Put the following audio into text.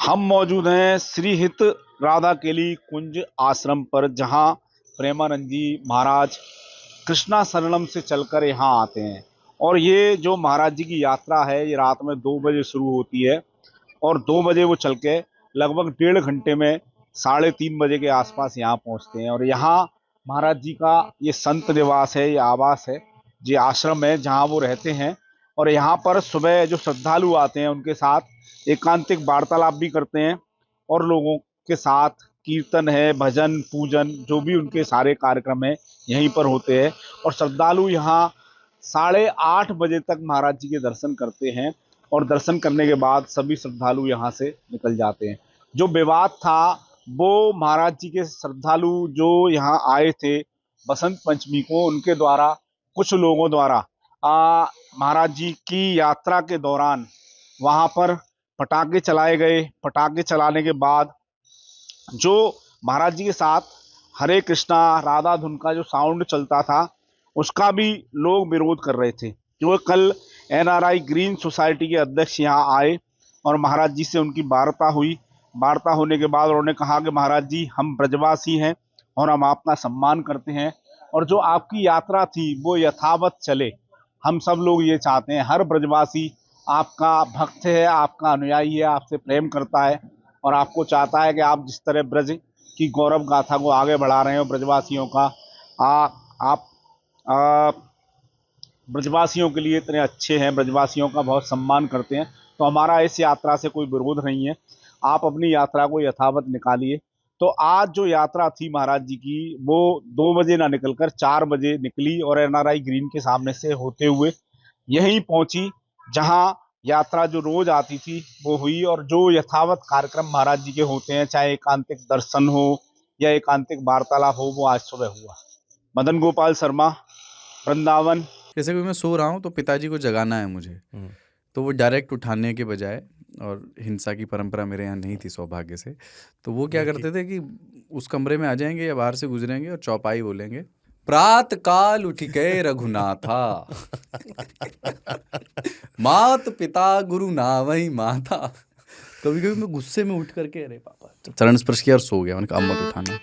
हम मौजूद हैं श्री हित राधा केली कुंज आश्रम पर, जहां प्रेमानंद जी महाराज कृष्णा शरणम से चलकर यहाँ आते हैं। और ये जो महाराज जी की यात्रा है, ये रात में 2 बजे शुरू होती है और 2 बजे वो चल के लगभग 1.5 घंटे में 3:30 बजे के आसपास यहाँ पहुँचते हैं। और यहाँ महाराज जी का ये संत निवास है, ये आवास है, ये आश्रम है जहाँ वो रहते हैं। और यहाँ पर सुबह जो श्रद्धालु आते हैं उनके साथ एकांतिक वार्तालाप भी करते हैं और लोगों के साथ कीर्तन है, भजन पूजन, जो भी उनके सारे कार्यक्रम है यहीं पर होते हैं। और श्रद्धालु यहाँ 8:30 बजे तक महाराज जी के दर्शन करते हैं और दर्शन करने के बाद सभी श्रद्धालु यहाँ से निकल जाते हैं। जो विवाद था वो महाराज जी के श्रद्धालु जो यहाँ आए थे बसंत पंचमी को, उनके द्वारा कुछ लोगों द्वारा महाराज जी की यात्रा के दौरान वहां पर पटाखे चलाए गए। पटाखे चलाने के बाद जो महाराज जी के साथ हरे कृष्णा राधा धुन का जो साउंड चलता था उसका भी लोग विरोध कर रहे थे। जो कल एनआरआई ग्रीन सोसाइटी के अध्यक्ष यहाँ आए और महाराज जी से उनकी वार्ता हुई। वार्ता होने के बाद उन्होंने कहा कि महाराज जी, हम ब्रजवासी हैं और हम आपका सम्मान करते हैं और जो आपकी यात्रा थी वो यथावत चले। हम सब लोग ये चाहते हैं, हर ब्रजवासी आपका भक्त है, आपका अनुयायी है, आपसे प्रेम करता है और आपको चाहता है कि आप जिस तरह ब्रज की गौरव गाथा को आगे बढ़ा रहे हो, ब्रजवासियों का आप ब्रजवासियों के लिए इतने अच्छे हैं, ब्रजवासियों का बहुत सम्मान करते हैं, तो हमारा इस यात्रा से कोई विरोध नहीं है। आप अपनी यात्रा को यथावत निकालिए। तो आज जो यात्रा थी महाराज जी की वो 2 बजे ना निकलकर 4 बजे निकली और एनआरआई ग्रीन के सामने से होते हुए यहीं पहुंची जहां यात्रा जो रोज आती थी वो हुई। और जो यथावत कार्यक्रम महाराज जी के होते हैं, चाहे एकांतिक दर्शन हो या एकांतिक वार्तालाप हो, वो आज सुबह हुआ। मदन गोपाल शर्मा, वृंदावन। जैसे कि मैं सो रहा हूँ तो पिताजी को जगाना है मुझे, तो वो डायरेक्ट उठाने के बजाय, और हिंसा की परंपरा मेरे यहाँ नहीं थी सौभाग्य से, तो वो क्या करते थे कि उस कमरे में आ जाएंगे या बाहर से गुजरेंगे और चौपाई बोलेंगे, प्रात काल उठ गए रघुनाथा मात पिता गुरु नावही माता। कभी कभी मैं गुस्से में उठ करके अरे पापा चरण स्पर्श किया और सो गया। मैंने कहा अब मत उठाना।